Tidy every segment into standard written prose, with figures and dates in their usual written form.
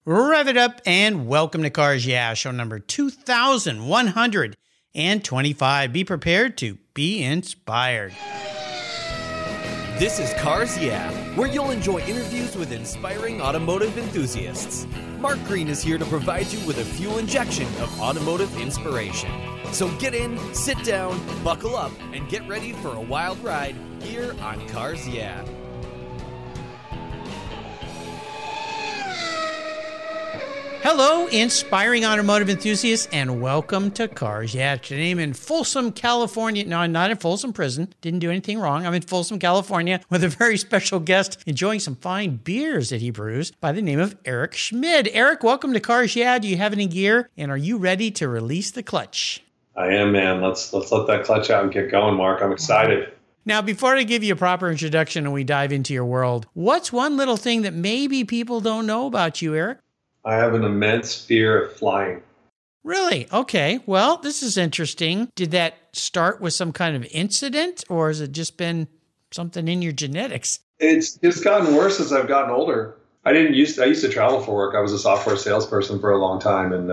Rev it up and welcome to Cars Yeah, show number 2125. Be prepared to be inspired. This is Cars Yeah, where you'll enjoy interviews with inspiring automotive enthusiasts. Mark Green is here to provide you with a fuel injection of automotive inspiration. So get in, sit down, buckle up, and get ready for a wild ride here on Cars Yeah. Hello, inspiring automotive enthusiasts, and welcome to Cars Yeah. Today I'm in Folsom, California. No, I'm not in Folsom Prison. Didn't do anything wrong. I'm in Folsom, California with a very special guest enjoying some fine beers that he brews by the name of Erik Schmid. Erik, welcome to Cars Yeah. Do you have any gear, and are you ready to release the clutch? I am, man. Let's let that clutch out and get going, Mark. I'm excited. Now, before I give you a proper introduction and we dive into your world, what's one little thing that maybe people don't know about you, Erik? I have an immense fear of flying. Really? Okay. Well, this is interesting. Did that start with some kind of incident, or has it just been something in your genetics? It's just gotten worse as I've gotten older. I used to travel for work. I was a software salesperson for a long time, and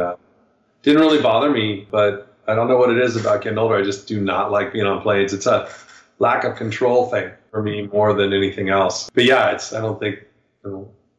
didn't really bother me. But I don't know what it is about getting older. I just do not like being on planes. It's a lack of control thing for me more than anything else. But yeah, I don't think.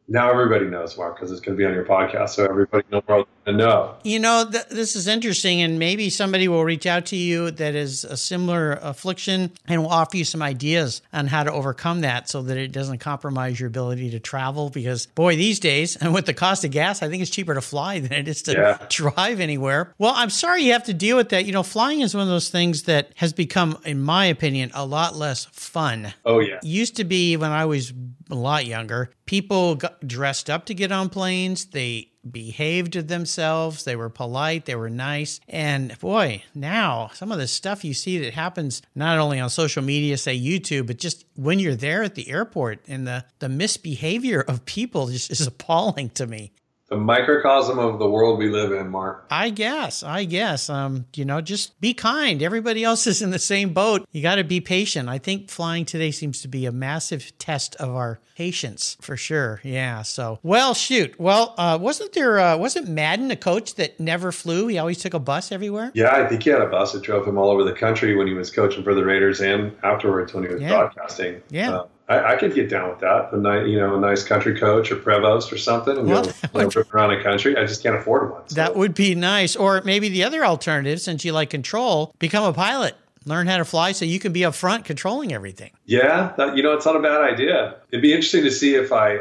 Now everybody knows, Mark, because it's going to be on your podcast, so everybody in the world can know. You know, this is interesting, and maybe somebody will reach out to you that is a similar affliction and will offer you some ideas on how to overcome that so that it doesn't compromise your ability to travel. Because, boy, these days, and with the cost of gas, I think it's cheaper to fly than it is to drive anywhere. Well, I'm sorry you have to deal with that. You know, flying is one of those things that has become, in my opinion, a lot less fun. Oh, yeah. It used to be, when I was a lot younger, people got dressed up to get on planes. They behaved themselves. They were polite. They were nice. And boy, now some of the stuff you see that happens not only on social media, say YouTube, but just when you're there at the airport, and the misbehavior of people just is appalling to me. The microcosm of the world we live in, Mark. I guess. Just be kind. Everybody else is in the same boat. You got to be patient. I think flying today seems to be a massive test of our patience, for sure. Yeah. So, well, shoot. Well, wasn't Madden a coach that never flew? He always took a bus everywhere? Yeah, I think he had a bus that drove him all over the country when he was coaching for the Raiders and afterwards when he was broadcasting. Yeah. I could get down with that. A nice country coach or Prevost or something, and go rip around the country. I just can't afford one. So. That would be nice. Or maybe the other alternative, since you like control, become a pilot. Learn how to fly so you can be up front controlling everything. Yeah, it's not a bad idea. It'd be interesting to see if I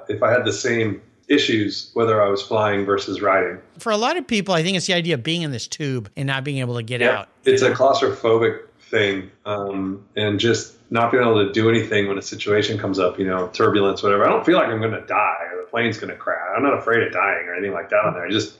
had the same issues, whether I was flying versus riding. For a lot of people, I think it's the idea of being in this tube and not being able to get out. It's a claustrophobic thing, and just not being able to do anything when a situation comes up, turbulence, whatever. I don't feel like I'm going to die or the plane's going to crash. I'm not afraid of dying or anything like that on there. I just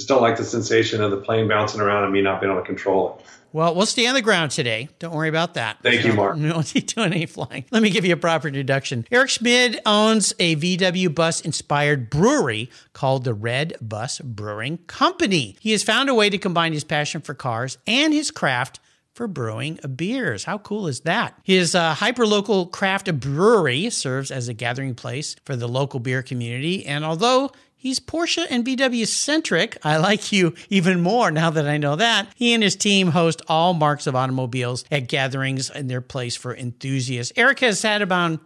don't like the sensation of the plane bouncing around and me not being able to control it. Well, we'll stay on the ground today. Don't worry about that. Thank you, Mark. We won't be doing any flying. Let me give you a proper introduction. Erik Schmid owns a VW bus-inspired brewery called the Red Bus Brewing Company. He has found a way to combine his passion for cars and his craft for brewing beers. How cool is that? His hyper-local craft brewery serves as a gathering place for the local beer community, and although he's Porsche and VW-centric, I like you even more now that I know that. He and his team host all marks of automobiles at gatherings in their place for enthusiasts. Erik has had about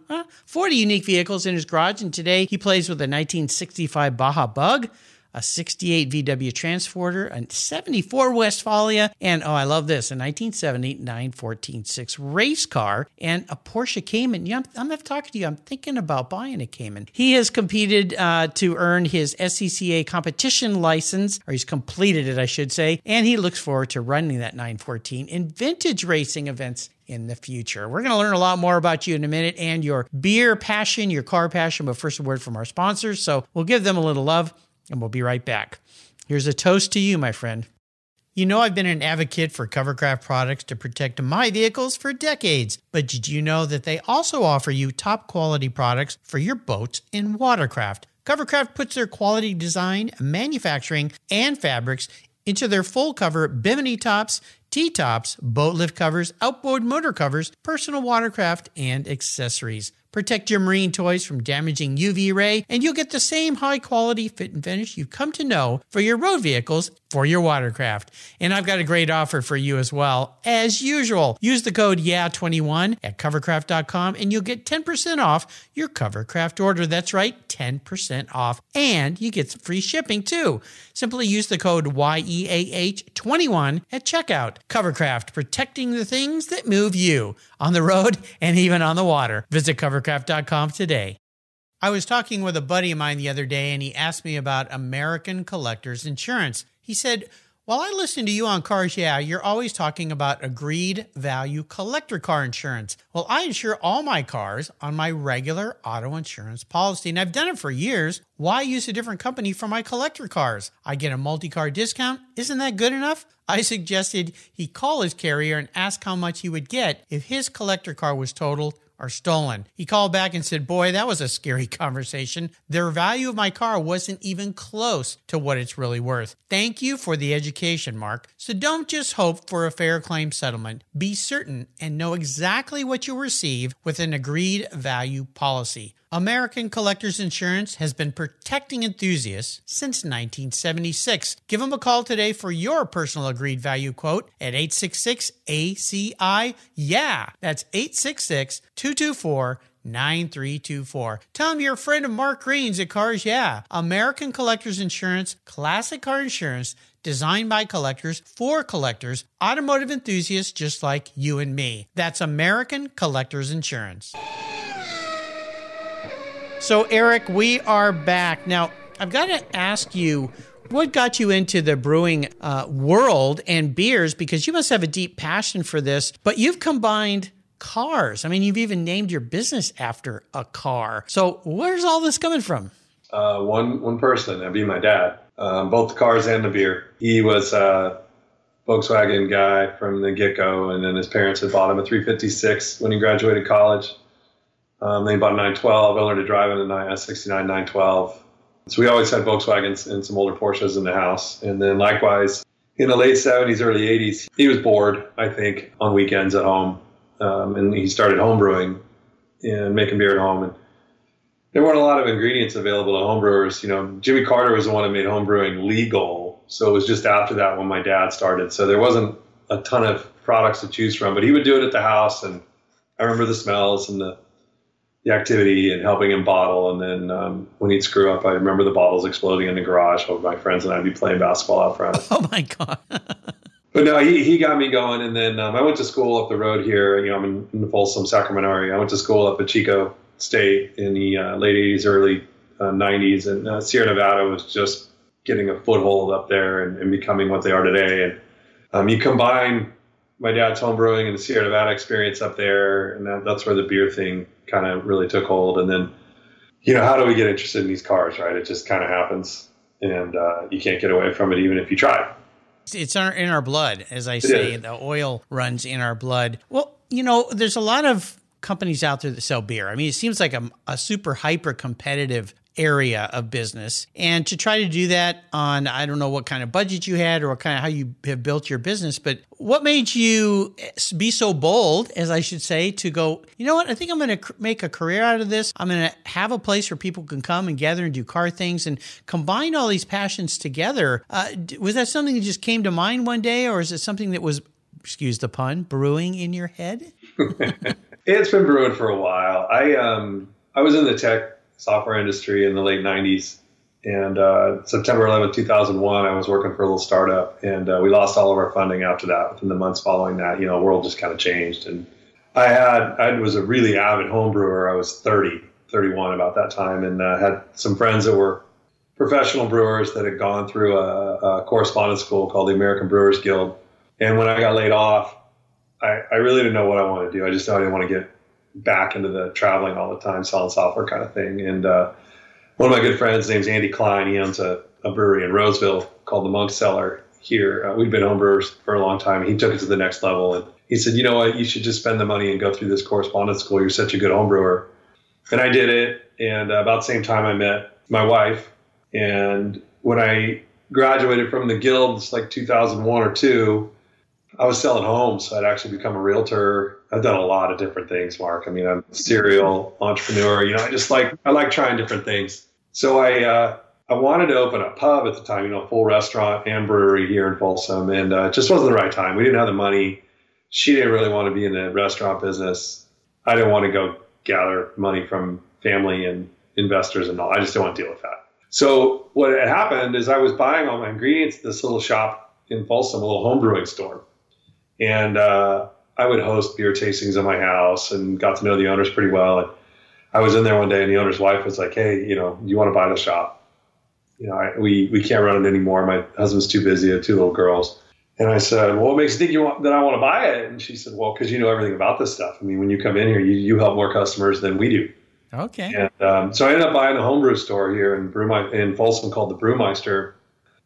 40 unique vehicles in his garage, and today he plays with a 1965 Baja Bug, a 68 VW Transporter, a 74 Westfalia, and, I love this, a 1970 914-6 race car, and a Porsche Cayman. I'm not talking to you. I'm thinking about buying a Cayman. He has competed to earn his SCCA competition license, or he's completed it, I should say, and he looks forward to running that 914 in vintage racing events in the future. We're going to learn a lot more about you in a minute and your beer passion, your car passion, but first a word from our sponsors, so we'll give them a little love. And we'll be right back. Here's a toast to you, my friend. You know I've been an advocate for Covercraft products to protect my vehicles for decades, but did you know that they also offer you top quality products for your boats and watercraft? Covercraft puts their quality design, manufacturing, and fabrics into their full cover bimini tops, T-tops, boat lift covers, outboard motor covers, personal watercraft, and accessories. Protect your marine toys from damaging UV ray, and you'll get the same high-quality fit and finish you've come to know for your road vehicles for your watercraft. And I've got a great offer for you as well. As usual, use the code YEAH21 at covercraft.com and you'll get 10% off your Covercraft order. That's right, 10% off. And you get some free shipping too. Simply use the code YEAH21 at checkout. Covercraft, protecting the things that move you on the road and even on the water. Visit covercraft.com today. I was talking with a buddy of mine the other day, and he asked me about American Collectors Insurance. He said, while I listen to you on Cars Yeah, you're always talking about agreed value collector car insurance. Well, I insure all my cars on my regular auto insurance policy, and I've done it for years. Why use a different company for my collector cars? I get a multi-car discount. Isn't that good enough? I suggested he call his carrier and ask how much he would get if his collector car was totaled or stolen. He called back and said, boy, that was a scary conversation. The value of my car wasn't even close to what it's really worth. Thank you for the education, Mark. So don't just hope for a fair claim settlement. Be certain and know exactly what you'll receive with an agreed value policy. American Collectors Insurance has been protecting enthusiasts since 1976. Give them a call today for your personal agreed value quote at 866-ACI-YEAH. That's 866-224-9324. Tell them you're a friend of Mark Green's at Cars Yeah. American Collectors Insurance, classic car insurance, designed by collectors for collectors, automotive enthusiasts just like you and me. That's American Collectors Insurance. So, Erik, we are back. Now, I've got to ask you, what got you into the brewing world and beers? Because you must have a deep passion for this, but you've combined cars. I mean, you've even named your business after a car. So where's all this coming from? One person, that'd be my dad. Both the cars and the beer. He was a Volkswagen guy from the get-go, and then his parents had bought him a 356 when he graduated college. They bought a 912. I learned to drive in a 69 912. So we always had Volkswagens and some older Porsches in the house. And then likewise, in the late 70s, early 80s, he was bored, I think, on weekends at home. And he started home brewing and making beer at home. And there weren't a lot of ingredients available to home brewers. You know, Jimmy Carter was the one that made home brewing legal. So it was just after that when my dad started. So there wasn't a ton of products to choose from. But he would do it at the house. And I remember the smells and the activity and helping him bottle. And then when he'd screw up, I remember the bottles exploding in the garage while my friends and I'd be playing basketball out front. Oh, my God. But no, he got me going. And then I went to school up the road here. You know, I'm in the Folsom, Sacramento area. I went to school up at Chico State in the late 80s, early 90s. And Sierra Nevada was just getting a foothold up there and becoming what they are today. And you combine my dad's home brewing and the Sierra Nevada experience up there, and that's where the beer thing kind of really took hold. And then, you know, how do we get interested in these cars, right? It just kind of happens, and you can't get away from it even if you try. It's in our blood, as I say. The oil runs in our blood. Well, you know, there's a lot of companies out there that sell beer. I mean, it seems like a super hyper competitive area of business. And to try to do that on, I don't know what kind of budget you had or kind of how you have built your business, but what made you be so bold, as I should say, to go, you know what, I think I'm going to make a career out of this. I'm going to have a place where people can come and gather and do car things and combine all these passions together. Was that something that just came to mind one day, or is it something that was, excuse the pun, brewing in your head? It's been brewing for a while. I was in the tech software industry in the late 90s. And September 11, 2001, I was working for a little startup, and we lost all of our funding after that. Within the months following that, you know, the world just kind of changed. And I was a really avid home brewer. I was 31 about that time, and had some friends that were professional brewers that had gone through a correspondence school called the American Brewers Guild. And when I got laid off, I really didn't know what I wanted to do. I just thought I didn't want to get back into the traveling all the time, selling software kind of thing. And one of my good friends, his name's Andy Klein. He owns a brewery in Roseville called the Monk Cellar here. We've been home brewers for a long time. He took it to the next level. And he said, you know what, you should just spend the money and go through this correspondence school. You're such a good home brewer. And I did it. And about the same time I met my wife. And when I graduated from the guild, it's like 2001 or 2, I was selling homes. I'd actually become a realtor. I've done a lot of different things, Mark. I mean, I'm a serial entrepreneur. You know, I like trying different things. So I wanted to open a pub at the time, you know, full restaurant and brewery here in Folsom, and it just wasn't the right time. We didn't have the money. She didn't really want to be in the restaurant business. I didn't want to go gather money from family and investors and all. I just didn't want to deal with that. So what had happened is I was buying all my ingredients at this little shop in Folsom, a little home brewing store. And I would host beer tastings in my house and got to know the owners pretty well. And I was in there one day and the owner's wife was like, hey, you know, you want to buy the shop? You know, we can't run it anymore. My husband's too busy. I have 2 little girls. And I said, well, what makes you think that I want to buy it? And she said, well, because you know everything about this stuff. I mean, when you come in here, you help more customers than we do. Okay. And so I ended up buying a homebrew store here in Folsom called the Brewmeister.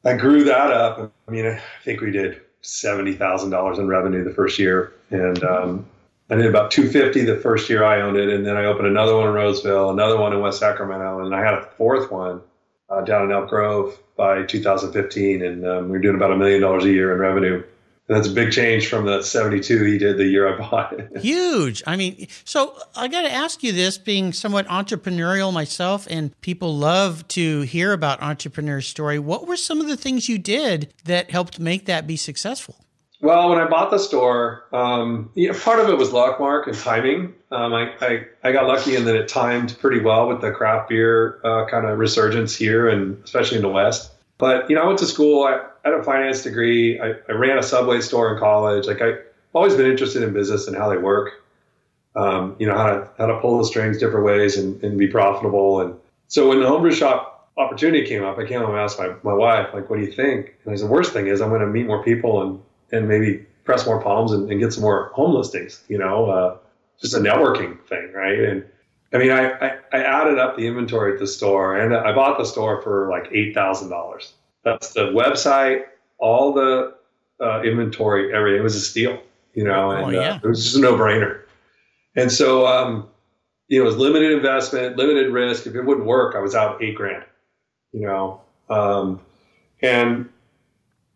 I grew that up. I mean, I think we did $70,000 in revenue the first year. And I did about $250 the first year I owned it. And then I opened another one in Roseville, another one in West Sacramento. And I had a 4th one down in Elk Grove by 2015. And we were doing about $1 million a year in revenue. And that's a big change from the 72 he did the year I bought it. Huge. I mean, so I got to ask you this, being somewhat entrepreneurial myself, and people love to hear about entrepreneur story. What were some of the things you did that helped make that be successful? Well, when I bought the store, part of it was luck, Mark, and timing. I got lucky in that it timed pretty well with the craft beer kind of resurgence here, and especially in the West. But, you know, I went to school. I had a finance degree. I ran a Subway store in college. Like, I've always been interested in business and how they work. You know, how to pull the strings different ways and be profitable. And so when the homebrew shop opportunity came up, I came home and asked my wife, like, what do you think? And I said, the worst thing is I'm going to meet more people and maybe press more palms and get some more home listings, you know, just a networking thing, right? And I mean, I added up the inventory at the store, and I bought the store for like $8,000. That's the website, all the inventory, everything. It was a steal, you know, and it was just a no-brainer. And so, you know, it was limited investment, limited risk. If it wouldn't work, I was out $8,000, you know. And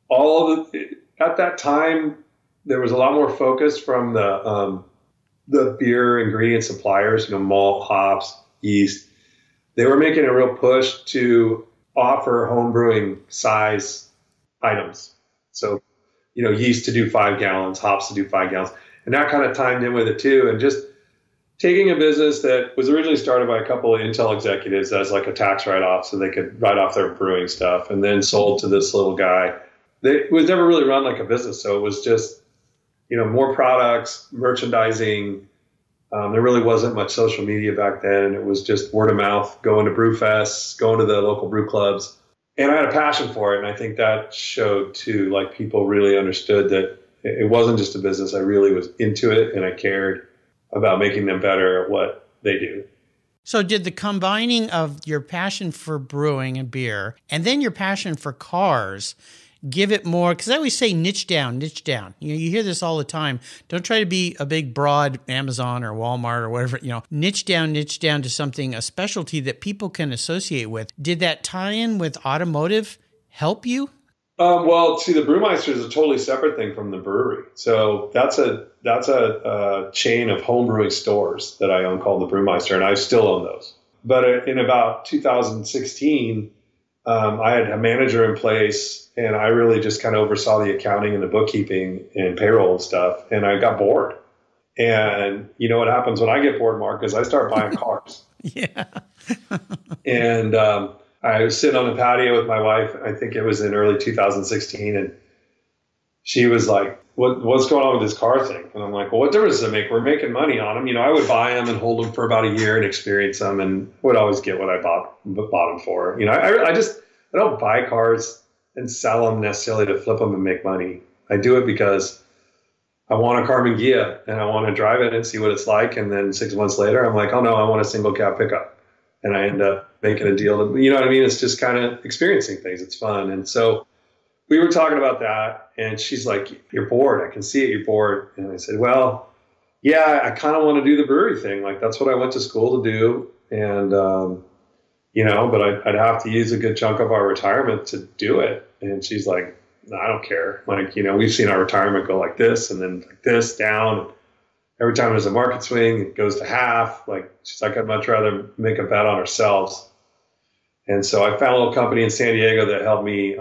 all of at that time, there was a lot more focus from the beer ingredient suppliers, you know, malt, hops, yeast. They were making a real push to offer home brewing size items. So, you know, yeast to do 5 gallons, hops to do 5 gallons. And that kind of timed in with it too. And just taking a business that was originally started by a couple of Intel executives as like a tax write-off so they could write off their brewing stuff, and then sold to this little guy. It was never really run like a business. So it was just, you know, more products, merchandising. There really wasn't much social media back then. It was just word of mouth, going to brew fests, going to the local brew clubs. And I had a passion for it. And I think that showed too, like people really understood that it wasn't just a business. I really was into it, and I cared about making them better at what they do. So did the combining of your passion for brewing and beer and then your passion for cars give it more? Because I always say niche down, niche down. You know, you hear this all the time. Don't try to be a big, broad Amazon or Walmart or whatever. You know, niche down to something, a specialty that people can associate with. Did that tie in with automotive help you? Well, see, the Brewmeister is a totally separate thing from the brewery. So that's a chain of home brewing stores that I own called the Brewmeister, and I still own those. But in about 2016, I had a manager in place, and I really just kind of oversaw the accounting and the bookkeeping and payroll and stuff, and I got bored. And you know what happens when I get bored, Mark, is I start buying cars. Yeah. And I was sitting on the patio with my wife. I think it was in early 2016, and she was like, what's going on with this car thing? And I'm like, well, what difference does it make? We're making money on them. You know, I would buy them and hold them for about a year and experience them, and would always get what I bought them for. You know, I don't buy cars and sell them necessarily to flip them and make money. I do it because I want a Carbon Ghia and I want to drive it and see what it's like. And then 6 months later, I'm like, oh no, I want a single cab pickup. And I end up making a deal. You know what I mean? It's just kind of experiencing things. It's fun. And so we were talking about that, and she's like, you're bored. I can see it. You're bored. And I said, well, yeah, I kind of want to do the brewery thing. Like, that's what I went to school to do. And, you know, but I'd have to use a good chunk of our retirement to do it. And she's like, no, I don't care. Like, you know, we've seen our retirement go like this and then like this down. every time there's a market swing, it goes to half. Like, she's like, I'd much rather make a bet on ourselves. And so I found a little company in San Diego that helped me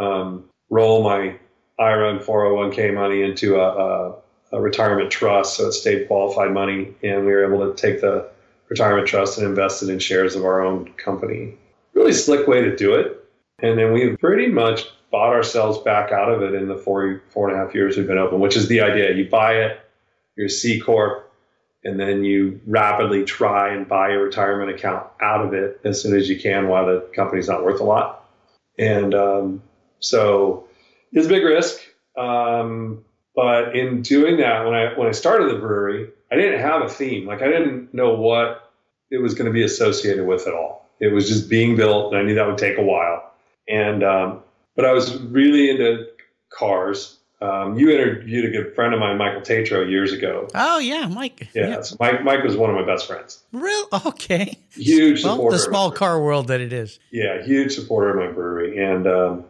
roll my IRA and 401k money into a retirement trust. So it stayed qualified money. And we were able to take the retirement trust and invest it in shares of our own company. Really slick way to do it. And then we pretty much bought ourselves back out of it in the four and a half years we've been open, which is the idea. You buy it, you're a C Corp, and then you rapidly try and buy your retirement account out of it as soon as you can while the company's not worth a lot. And so it's a big risk. But in doing that, when I started the brewery, I didn't have a theme. Like, I didn't know what it was going to be associated with at all. It was just being built, and I knew that would take a while. And but I was really into cars. You interviewed a good friend of mine, Michael Tatro, years ago. Oh, yeah, Mike. Yeah. So Mike was one of my best friends. Real? Okay. Huge supporter. Well, the small car world that it is. Yeah, huge supporter of my brewery. And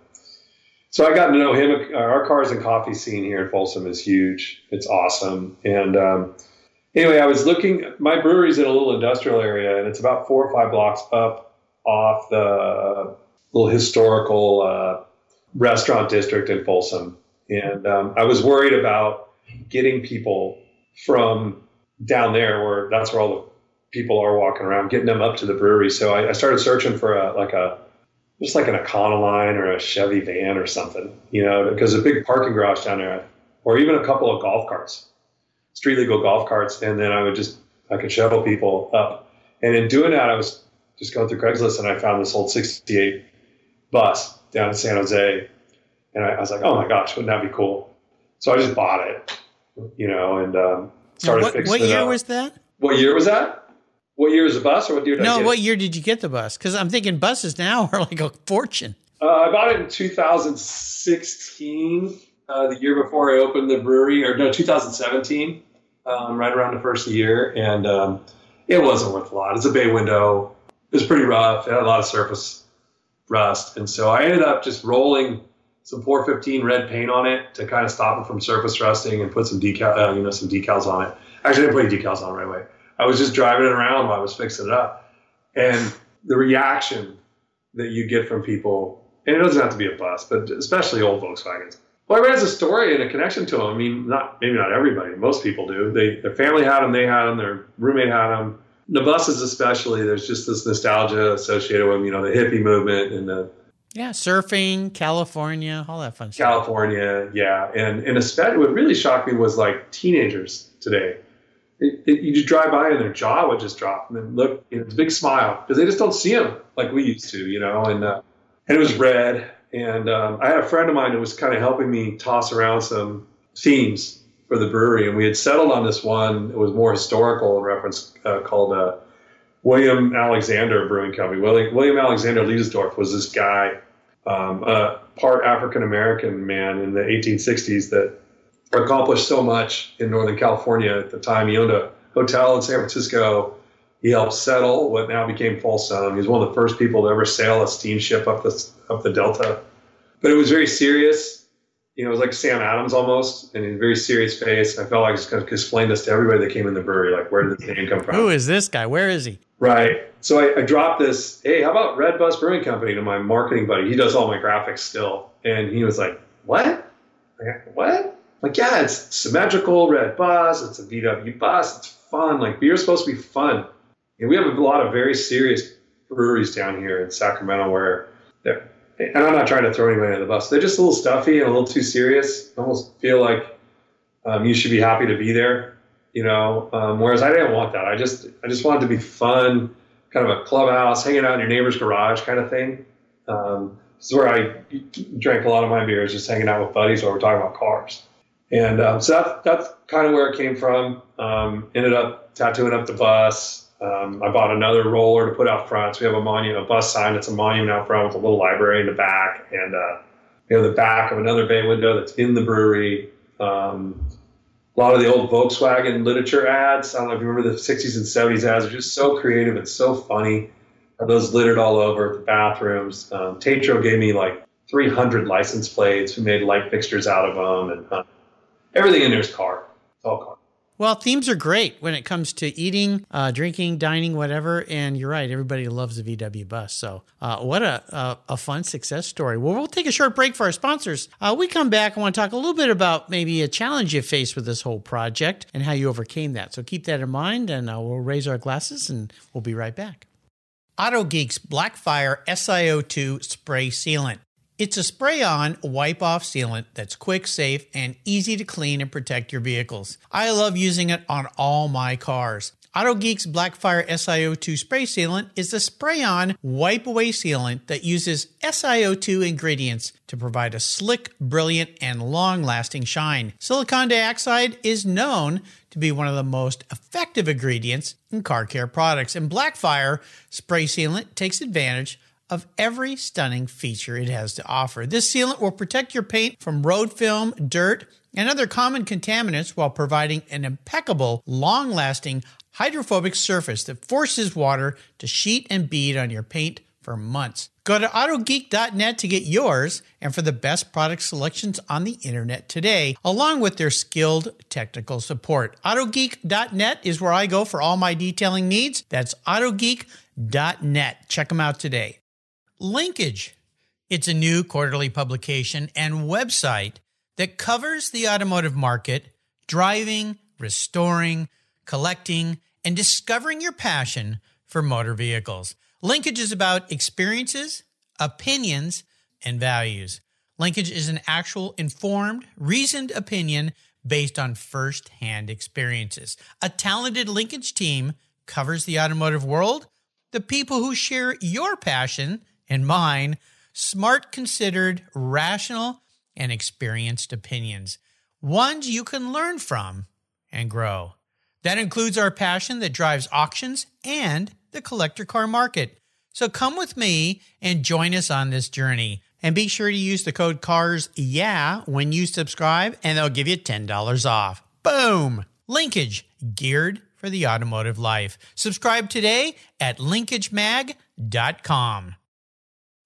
so I got to know him. Our cars and coffee scene here in Folsom is huge. It's awesome. And anyway, I was looking, my brewery's in a little industrial area, and it's about 4 or 5 blocks up off the little historical restaurant district in Folsom. And I was worried about getting people from down there, where that's where all the people are walking around, getting them up to the brewery. So I started searching for just like an Econoline or a Chevy van or something, because a big parking garage down there, or even a couple of golf carts, street legal golf carts. And then I could shuttle people up. And in doing that, I was just going through Craigslist, and I found this old 68 bus down in San Jose. And I was like, oh my gosh, wouldn't that be cool? So I just bought it, and started fixing it up. What year was that? What year was that? What year was the bus, or what year did I get it? What year did you get the bus? Because I'm thinking buses now are like a fortune. I bought it in 2016, the year before I opened the brewery, 2017, right around the first year. And it wasn't worth a lot. It's a bay window. It was pretty rough. It had a lot of surface rust. And so I ended up just rolling some 415 red paint on it to kind of stop it from surface rusting, and put some decals on it. Actually, I didn't put any decals on right away. I was just driving it around while I was fixing it up. And the reaction that you get from people, and it doesn't have to be a bus, but especially old Volkswagens. Well, everybody has a story and a connection to them. I mean, maybe not everybody. Most people do. Their family had them, they had them, their roommate had them. The buses especially, there's just this nostalgia associated with them, the hippie movement and the... Yeah, surfing, California, all that fun stuff. California, yeah. And especially what really shocked me was like teenagers today. You just drive by and their jaw would just drop, and then look, it's a big smile, because they just don't see them like we used to, and it was red. And I had a friend of mine who was kind of helping me toss around some themes for the brewery, and we had settled on this one. It was more historical in reference, called William Alexander Brewing Company. William Alexander Liesdorf was this guy, a part African-American man in the 1860s that accomplished so much in Northern California at the time. He owned a hotel in San Francisco. He helped settle what now became Folsom. He was one of the first people to ever sail a steamship up the Delta. But it was very serious. It was like Sam Adams almost, and he had a very serious face. I felt like I was going to explain this to everybody that came in the brewery, like, where did this name come from? Who is this guy? Where is he? Right. So I dropped this, hey, how about Red Bus Brewing Company, to my marketing buddy. He does all my graphics still. And he was like, what? What? Like, yeah, it's symmetrical, red bus, it's a VW bus, it's fun. Like, beer's supposed to be fun. And we have a lot of very serious breweries down here in Sacramento where and I'm not trying to throw anybody under the bus, they're just a little stuffy and a little too serious. I almost feel like you should be happy to be there, whereas I didn't want that. I just wanted to be fun, kind of a clubhouse, hanging out in your neighbor's garage kind of thing. This is where I drank a lot of my beers, just hanging out with buddies while we're talking about cars. And so that's kind of where it came from. Ended up tattooing up the bus. I bought another roller to put out front. So we have a bus sign. It's a monument out front with a little library in the back. And the back of another bay window that's in the brewery. A lot of the old Volkswagen literature ads. I don't know if you remember the 60s and 70s ads. They're just so creative and so funny. Those littered all over the bathrooms. Tatro gave me like 300 license plates. We made light fixtures out of them. And everything in there is car. It's all car. Well, themes are great when it comes to eating, drinking, dining, whatever. And you're right, everybody loves the VW bus. So what a fun success story. Well, we'll take a short break for our sponsors. We come back, I want to talk a little bit about maybe a challenge you faced with this whole project and how you overcame that. So keep that in mind, and we'll raise our glasses, and we'll be right back. Auto Geeks Blackfire SiO2 Spray Sealant. It's a spray-on, wipe-off sealant that's quick, safe, and easy to clean and protect your vehicles. I love using it on all my cars. Auto Geeks Blackfire SiO2 Spray Sealant is a spray-on, wipe-away sealant that uses SiO2 ingredients to provide a slick, brilliant, and long-lasting shine. Silicon dioxide is known to be one of the most effective ingredients in car care products, and Blackfire Spray Sealant takes advantage of every stunning feature it has to offer. This sealant will protect your paint from road film, dirt, and other common contaminants while providing an impeccable, long-lasting, hydrophobic surface that forces water to sheet and bead on your paint for months. Go to autogeek.net to get yours and for the best product selections on the internet today, along with their skilled technical support. Autogeek.net is where I go for all my detailing needs. That's autogeek.net. Check them out today. Linkage. It's a new quarterly publication and website that covers the automotive market, driving, restoring, collecting, and discovering your passion for motor vehicles. Linkage is about experiences, opinions, and values. Linkage is an actual informed, reasoned opinion based on first-hand experiences. A talented linkage team covers the automotive world, the people who share your passion and mine, smart, considered, rational, and experienced opinions, ones you can learn from and grow. That includes our passion that drives auctions and the collector car market. So come with me and join us on this journey. And be sure to use the code CARSYEAH when you subscribe, and they'll give you $10 off. Boom! Linkage, geared for the automotive life. Subscribe today at linkagemag.com.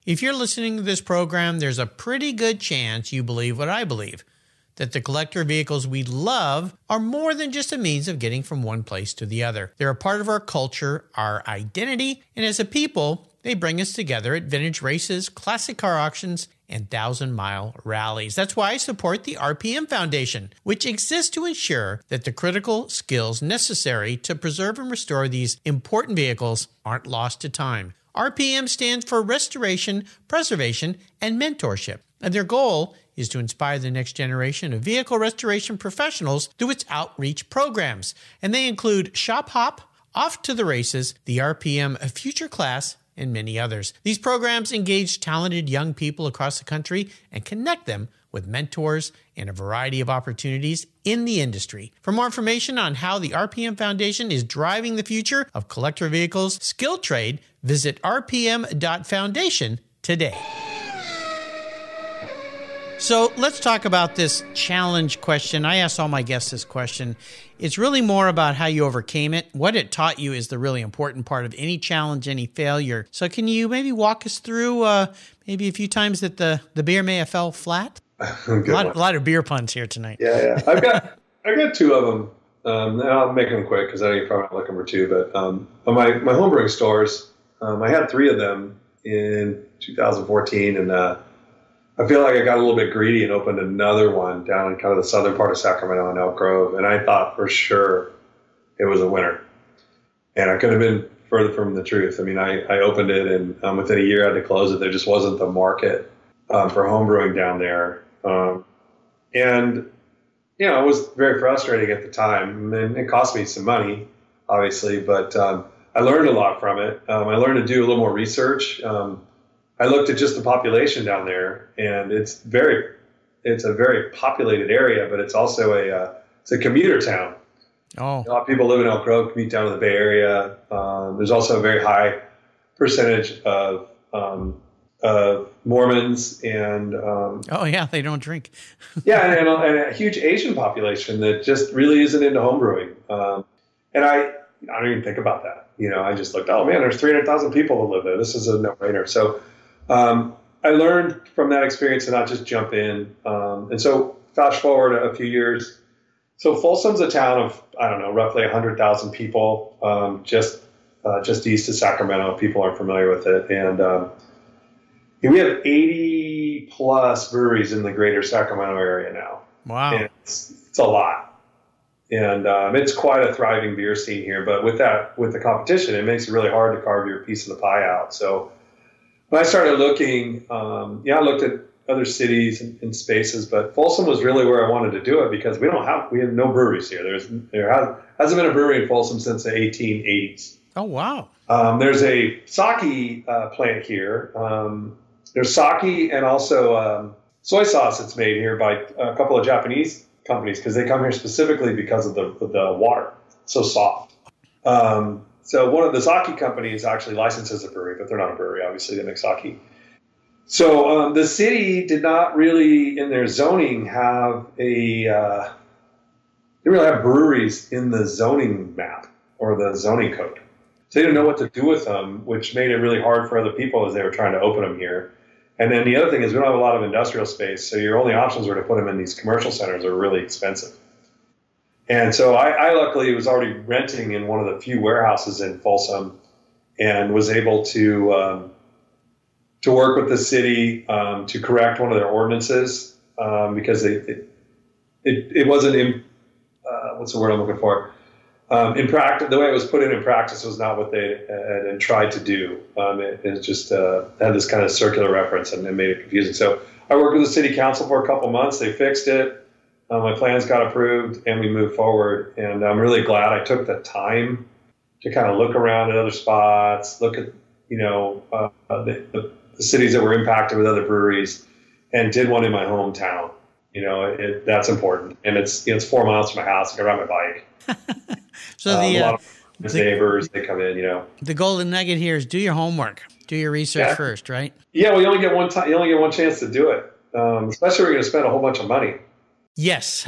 If you're listening to this program, there's a pretty good chance you believe what I believe, that the collector vehicles we love are more than just a means of getting from one place to the other. They're a part of our culture, our identity, and as a people, they bring us together at vintage races, classic car auctions, and 1,000-mile rallies. That's why I support the RPM Foundation, which exists to ensure that the critical skills necessary to preserve and restore these important vehicles aren't lost to time. RPM stands for Restoration, Preservation, and Mentorship, and their goal is to inspire the next generation of vehicle restoration professionals through its outreach programs. And they include Shop Hop, Off to the Races, the RPM Future Class, and many others. These programs engage talented young people across the country and connect them with mentors and a variety of opportunities in the industry. For more information on how the RPM Foundation is driving the future of collector vehicles skilled trade, visit rpm.foundation today. So let's talk about this challenge question. I asked all my guests this question. It's really more about how you overcame it. What it taught you is the really important part of any challenge, any failure. So can you maybe walk us through maybe a few times that the beer may have fell flat? A lot of beer puns here tonight. Yeah. I've got two of them. And I'll make them quick because I know you're probably looking for two. But on my homebrewing stores, I had three of them in 2014, and I feel like I got a little bit greedy and opened another one down in kind of the southern part of Sacramento in Elk Grove, and I thought for sure it was a winner. And I couldn't have been further from the truth. I mean, I opened it, and within a year I had to close it. There just wasn't the market for homebrewing down there. And, you know, it was very frustrating at the time. And it cost me some money, obviously, but I learned a lot from it. I learned to do a little more research. I looked at just the population down there, and it's a very populated area, but it's also it's a commuter town. Oh, a lot of people live in Elk Grove, commute down to the Bay Area. There's also a very high percentage of Mormons and oh yeah, they don't drink. Yeah, and a huge Asian population that just really isn't into homebrewing. And I don't even think about that. You know, I just looked, oh man, there's 300,000 people who live there. This is a no-brainer. So I learned from that experience to not just jump in. And so fast forward a few years, So Folsom's a town of, I don't know, roughly 100,000 people, just east of Sacramento. People aren't familiar with it. And we have 80 plus breweries in the greater Sacramento area now. Wow. And it's a lot. And it's quite a thriving beer scene here. But with the competition, it makes it really hard to carve your piece of the pie out. So when I started looking, I looked at other cities and spaces, but Folsom was really where I wanted to do it because we have no breweries here. There hasn't been a brewery in Folsom since the 1880s. Oh, wow. There's a sake plant here. There's sake and also soy sauce that's made here by a couple of Japanese companies because they come here specifically because of the water. It's so soft. So one of the sake companies actually licenses a brewery, but they're not a brewery. Obviously, they make sake. So the city did not really, in their zoning, have they really have breweries in the zoning map or the zoning code. So they didn't know what to do with them, which made it really hard for other people as they were trying to open them here. And then the other thing is we don't have a lot of industrial space, so your only options were to put them in these commercial centers that are really expensive. And so I luckily was already renting in one of the few warehouses in Folsom and was able to work with the city to correct one of their ordinances because it wasn't what's the word I'm looking for? In practice, the way it was put in practice was not what they had tried to do. It just had this kind of circular reference and it made it confusing. So I worked with the city council for a couple months. They fixed it. My plans got approved and we moved forward. And I'm really glad I took the time to kind of look around at other spots, look at, the cities that were impacted with other breweries and did one in my hometown. That's important. And it's 4 miles from my house. I can ride my bike. So a lot of neighbors, they come in, The golden nugget here is do your homework. Do your research first, right? Yeah, well, you only get one time. You only get one chance to do it, especially when you're going to spend a whole bunch of money. Yes,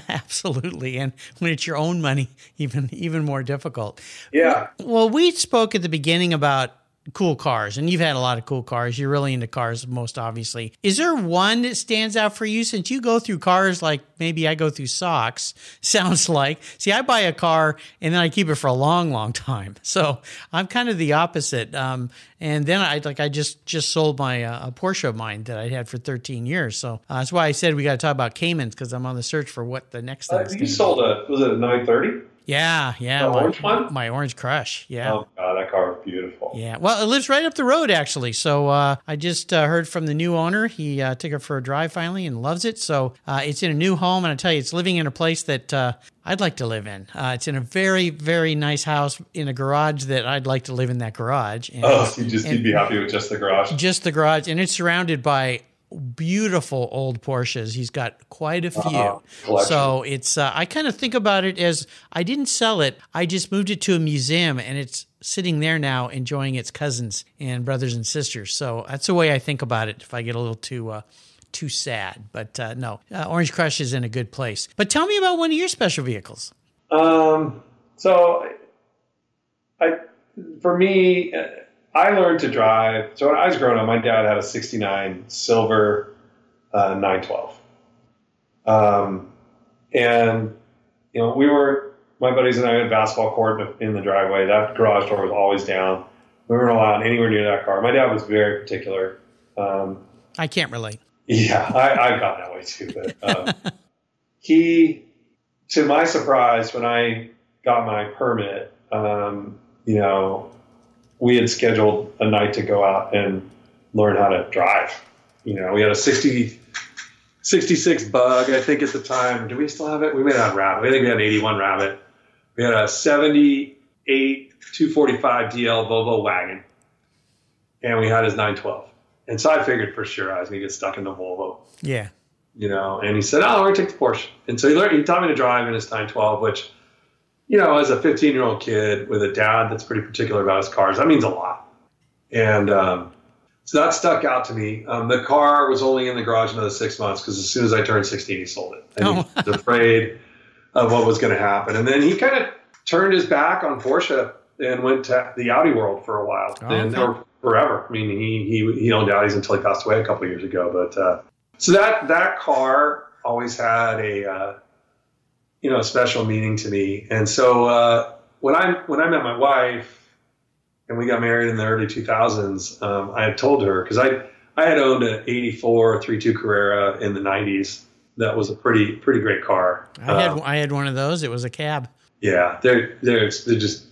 absolutely. And when it's your own money, even more difficult. Yeah. Well, we spoke at the beginning about cool cars, and you've had a lot of cool cars. You're really into cars, most obviously. Is there one that stands out for you since you go through cars like maybe I go through socks, sounds like? See, I buy a car and then I keep it for a long, long time. So I'm kind of the opposite. And then I just sold my a Porsche of mine that I had for 13 years. So that's why I said we got to talk about Caymans because I'm on the search for what the next thing is. You sold was it a 930? Yeah. The orange one? My Orange Crush, yeah. Oh, God, that car is beautiful. Yeah, well, it lives right up the road, actually. So I just heard from the new owner. He took it for a drive finally and loves it. So it's in a new home, and I tell you, it's living in a place that I'd like to live in. It's in a very, very nice house in a garage that I'd like to live in that garage. And, so you'd be happy with just the garage? Just the garage, and it's surrounded by beautiful old Porsches. He's got quite a few. So it's I kind of think about it as I didn't sell it. I just moved it to a museum and it's sitting there now enjoying its cousins and brothers and sisters. So that's the way I think about it if I get a little too sad. But no, Orange Crush is in a good place. But tell me about one of your special vehicles. So for me, I learned to drive. So when I was growing up, my dad had a 69 silver 912. And, my buddies and I had a basketball court in the driveway. That garage door was always down. We weren't allowed anywhere near that car. My dad was very particular. I can't relate. Yeah, I've gotten that way too. But he, to my surprise, when I got my permit, we had scheduled a night to go out and learn how to drive. We had a 66 Bug, I think, at the time. Do we still have it? We may not have Rabbit. I think we had an 81 Rabbit. We had a 78 245 DL Volvo wagon, and we had his 912. And so I figured for sure I was going to get stuck in the Volvo. Yeah. And he said, we're going to take the Porsche. And so he taught me to drive in his 912, which, as a 15-year-old kid with a dad that's pretty particular about his cars, that means a lot. And so that stuck out to me. The car was only in the garage another 6 months because as soon as I turned 16, he sold it. And he was afraid of what was going to happen. And then he kind of turned his back on Porsche and went to the Audi world for a while. Or forever. I mean, he owned Audis until he passed away a couple of years ago. But so that car always had a special meaning to me. And so when I met my wife and we got married in the early 2000s, I had told her, because I had owned an 84 3.2 Carrera in the 90s. That was a pretty great car. I had one of those. It was a cab. Yeah, they're just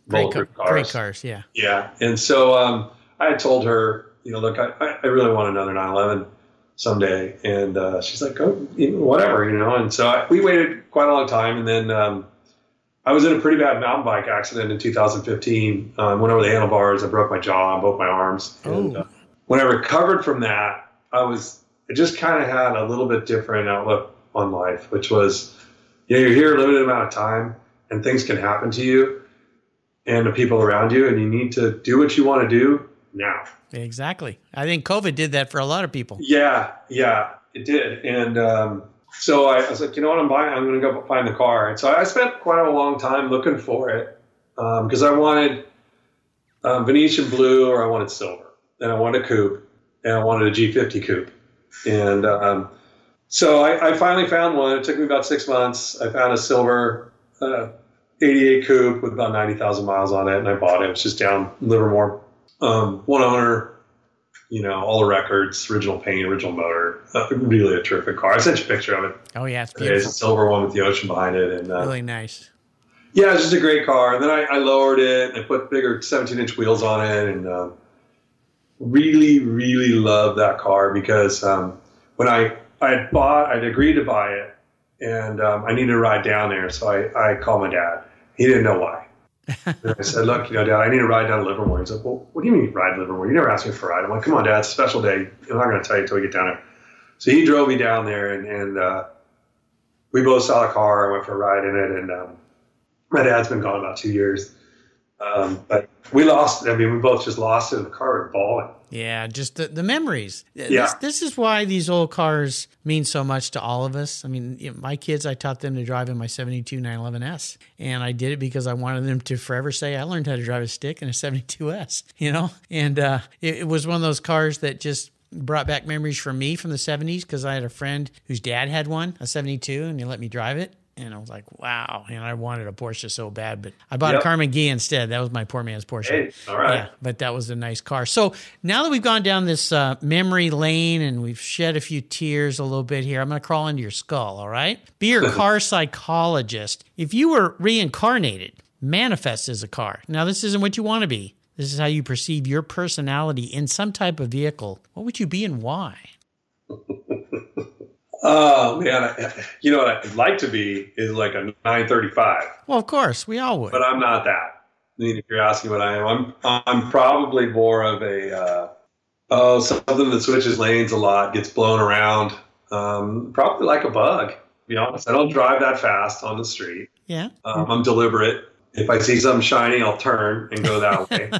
bulletproof cars. Great cars, yeah. Yeah, and so I had told her, look, I really want another 911 someday, and she's like, oh, whatever, And so we waited quite a long time, and then I was in a pretty bad mountain bike accident in 2015. Went over the handlebars, I broke my jaw, both my arms. Oh. And when I recovered from that, I just kind of had a little bit different outlook on life, which was, you're here a limited amount of time, and things can happen to you and the people around you, and you need to do what you want to do now. Exactly. I think COVID did that for a lot of people. Yeah, it did. And so I was like, you know what, I'm going to go find the car. And so I spent quite a long time looking for it because I wanted Venetian blue, or I wanted silver, and I wanted a coupe, and I wanted a G50 coupe. And so I finally found one. It took me about 6 months. I found a silver 88 coupe with about 90,000 miles on it, and I bought it. It was just down in Livermore. One owner, all the records, original paint, original motor. Really a terrific car. I sent you a picture of it. Oh, yeah, it's beautiful. It's a silver one with the ocean behind it. And really nice. Yeah, it's just a great car. And then I lowered it, and I put bigger 17-inch wheels on it, and really, really loved that car because when I'd agreed to buy it, and I needed to ride down there, so I called my dad. He didn't know why. And I said, look, Dad, I need to ride down to Livermore. He's like, well, what do you mean ride to Livermore? You never asked me for a ride. I'm like, come on, Dad, it's a special day. I'm not going to tell you until we get down there. So he drove me down there, and we both saw the car. I went for a ride in it, and my dad's been gone about 2 years. But we lost it. I mean, we both just lost it in the car. We're bawling. Yeah, just the memories. Yeah. This is why these old cars mean so much to all of us. I mean, my kids, I taught them to drive in my 72 911S. And I did it because I wanted them to forever say, I learned how to drive a stick in a 72S, And it was one of those cars that just brought back memories for me from the 70s because I had a friend whose dad had one, a 72, and he let me drive it. And I was like, wow. And I wanted a Porsche so bad, but I bought a Car McGee instead. That was my poor man's Porsche. Hey, all right. Yeah, but that was a nice car. So now that we've gone down this memory lane and we've shed a few tears a little bit here, I'm going to crawl into your skull, all right? Be your car psychologist. If you were reincarnated, manifest as a car. Now, this isn't what you want to be. This is how you perceive your personality in some type of vehicle. What would you be and why? Oh, man. What I'd like to be is like a 935. Well, of course. We all would. But I'm not that. I mean, if you're asking what I am, I'm probably more of a, something that switches lanes a lot, gets blown around. Probably like a bug, to be honest. I don't drive that fast on the street. Yeah. I'm deliberate. If I see something shiny, I'll turn and go that way.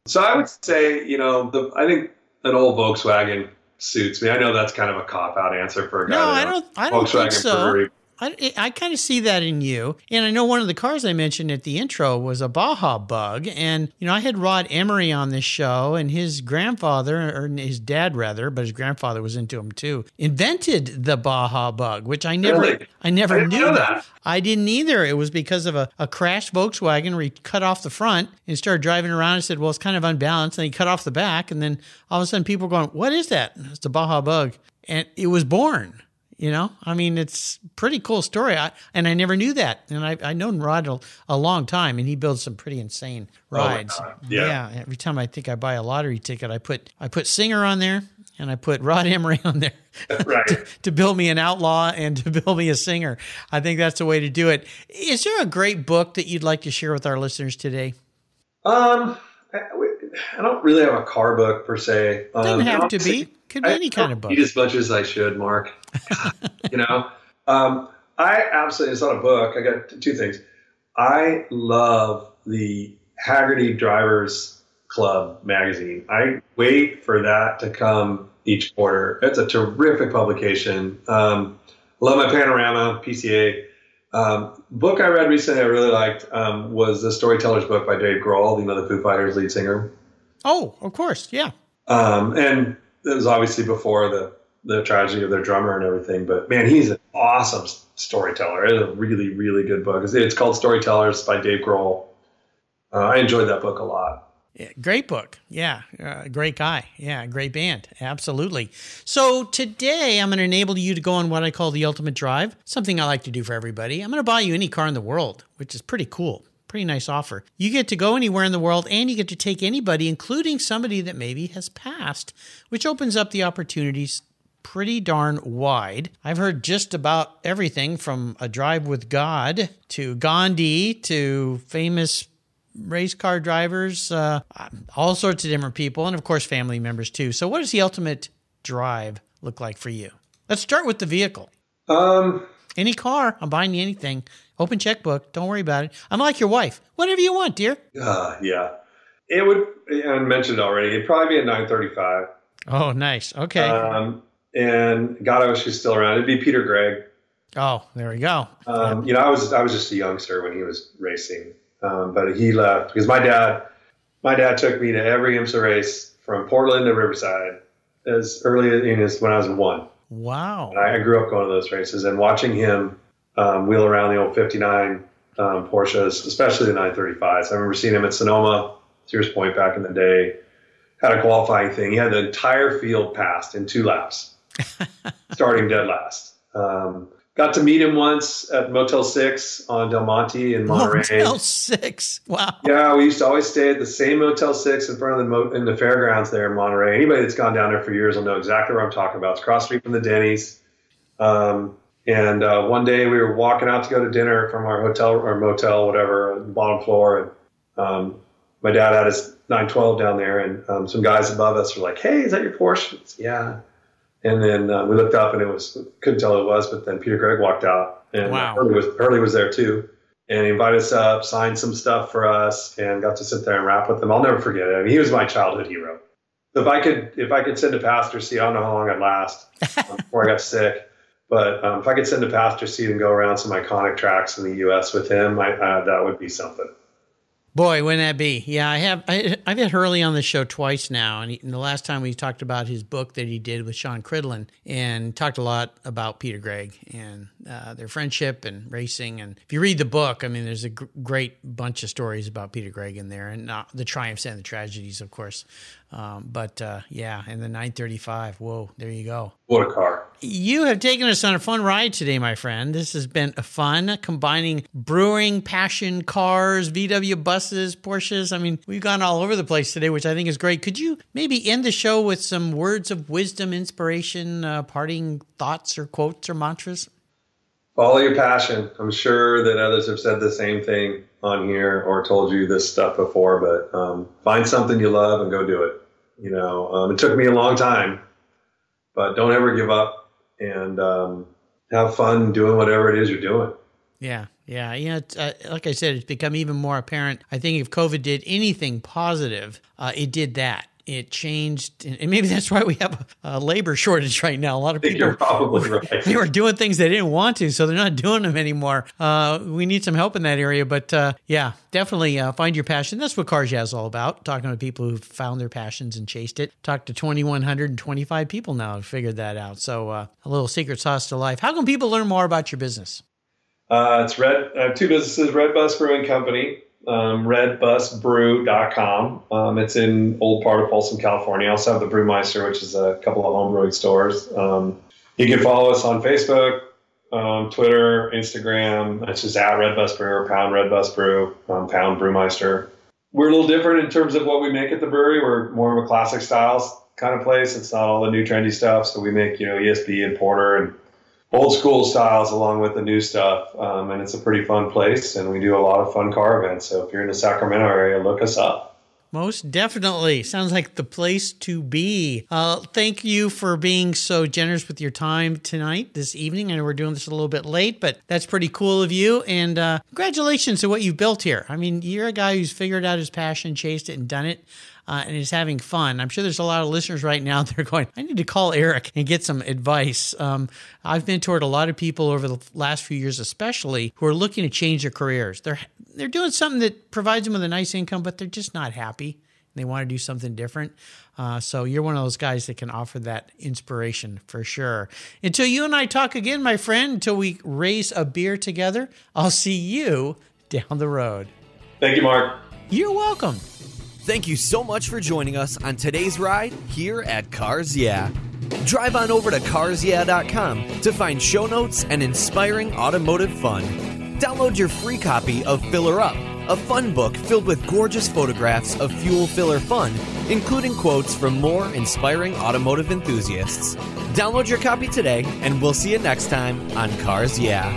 So I would say, I think an old Volkswagen suits me. I know that's kind of a cop-out answer for a guy. No, I don't think so. Brewery. I kind of see that in you. And I know one of the cars I mentioned at the intro was a Baja Bug. And, I had Rod Emery on this show, and his grandfather, or his dad rather, but his grandfather was into him too, invented the Baja Bug, which I never knew that. I didn't either. It was because of a crashed Volkswagen where he cut off the front and started driving around and said, well, it's kind of unbalanced. And he cut off the back. And then all of a sudden people were going, what is that? It's the Baja Bug. And it was born. It's a pretty cool story. I never knew that. And I've known Rod a long time, and he builds some pretty insane rides. Oh, yeah. Every time I think I buy a lottery ticket, I put Singer on there, and I put Rod Emery on there right. to build me an outlaw and to build me a singer. I think that's the way to do it. Is there a great book that you'd like to share with our listeners today? I don't really have a car book per se. Doesn't have to be. Could be any kind of book. Eat as much as I should, Mark. I absolutely, it's not a book. I got two things. I love the Haggerty Drivers Club magazine. I wait for that to come each quarter. It's a terrific publication. Love my Panorama, PCA. Book I read recently I really liked was the Storyteller's book by Dave Grohl, the Foo Fighters lead singer. Oh, of course, yeah. And it was obviously before the tragedy of their drummer and everything. But, man, he's an awesome storyteller. It's a really, really good book. It's called Storytellers by Dave Grohl. I enjoyed that book a lot. Yeah, great book. Yeah. Great guy. Yeah. Great band. Absolutely. So today I'm going to enable you to go on what I call the ultimate drive, something I like to do for everybody. I'm going to buy you any car in the world, which is pretty cool. Pretty nice offer. You get to go anywhere in the world and you get to take anybody, including somebody that maybe has passed, which opens up the opportunities pretty darn wide. I've heard just about everything from A Drive with God to Gandhi to famous race car drivers, all sorts of different people, and of course family members too. So what does the ultimate drive look like for you? Let's start with the vehicle. Any car, I'm buying you anything. Open checkbook, don't worry about it. I'm like your wife. Whatever you want, dear. Yeah. It would, I mentioned it already, it'd probably be a 935. Oh, nice. Okay. And God, I wish he was still around. It'd be Peter Gregg. Oh, there we go. I was just a youngster when he was racing. But he left because my dad took me to every IMSA race from Portland to Riverside as early as when I was 1. Wow. And I grew up going to those races and watching him wheel around the old 59 Porsches, especially the 935s. I remember seeing him at Sonoma, Sears Point back in the day, had a qualifying thing. He had the entire field passed in 2 laps, starting dead last. Got to meet him once at Motel 6 on Del Monte in Monterey. Motel 6, wow. Yeah, we used to always stay at the same Motel 6 in front of in the fairgrounds there in Monterey. Anybody that's gone down there for years will know exactly what I'm talking about. It's across the street from the Denny's. And one day we were walking out to go to dinner from our hotel or motel, whatever, on the bottom floor. And my dad had his 912 down there, and some guys above us were like, "Hey, is that your Porsche?" Yeah. And then we looked up and couldn't tell who it was, but then Peter Gregg walked out and wow. Hurley was there too. And he invited us up, signed some stuff for us, and got to sit there and rap with him. I'll never forget it. I mean, he was my childhood hero. If I could send a passenger seat, I don't know how long I'd last before I got sick. But if I could send a passenger seat and go around some iconic tracks in the U.S. with him, that would be something. Boy, wouldn't that be? Yeah, I've had Hurley on the show twice now, and the last time we talked about his book that he did with Sean Cridlin, and talked a lot about Peter Gregg and their friendship and racing. And if you read the book, I mean, there's a great bunch of stories about Peter Gregg in there, and the triumphs and the tragedies, of course. Yeah, and the 935. Whoa, there you go. What a car. You have taken us on a fun ride today, my friend. This has been fun, combining brewing, passion, cars, VW buses, Porsches. I mean, we've gone all over the place today, which I think is great. Could you maybe end the show with some words of wisdom, inspiration, parting thoughts or quotes or mantras? Follow your passion. I'm sure that others have said the same thing on here or told you this stuff before, but find something you love and go do it. It took me a long time, but don't ever give up and have fun doing whatever it is you're doing. Yeah. Like I said, it's become even more apparent. I think if COVID did anything positive, it did that. It changed, and maybe that's why we have a labor shortage right now. A lot of people, you're probably right. They were doing things they didn't want to, so they're not doing them anymore. We need some help in that area, but definitely find your passion. That's what Cars Yeah is all about, talking to people who've found their passions and chased it. Talked to 2,125 people now who figured that out. So a little secret sauce to life. How can people learn more about your business? I have 2 businesses, Red Bus Brewing Company, redbusbrew.com. It's in old part of Folsom, California. I also have the Brewmeister, which is a couple of home brewing stores. You can follow us on Facebook, Twitter, Instagram. It's just at Red Bus Brew, pound Red Bus Brew, pound Brewmeister. We're a little different in terms of what we make at the brewery. We're more of a classic styles kind of place. It's not all the new trendy stuff. So we make, ESB and porter and old school styles along with the new stuff. And it's a pretty fun place, and we do a lot of fun car events. So if you're in the Sacramento area, look us up. Most definitely. Sounds like the place to be. Thank you for being so generous with your time this evening. I know we're doing this a little bit late, but that's pretty cool of you. And congratulations to what you've built here. I mean, you're a guy who's figured out his passion, chased it, and done it. And is having fun. I'm sure there's a lot of listeners right now that are going, I need to call Erik and get some advice. I've mentored a lot of people over the last few years, especially, who are looking to change their careers. They're doing something that provides them with a nice income, but they're just not happy. They want to do something different. So you're one of those guys that can offer that inspiration for sure. Until you and I talk again, my friend, until we raise a beer together, I'll see you down the road. Thank you, Mark. You're welcome. Thank you so much for joining us on today's ride here at Cars Yeah. Drive on over to carsyeah.com to find show notes and inspiring automotive fun. Download your free copy of Filler Up, a fun book filled with gorgeous photographs of fuel filler fun, including quotes from more inspiring automotive enthusiasts. Download your copy today, and we'll see you next time on Cars Yeah.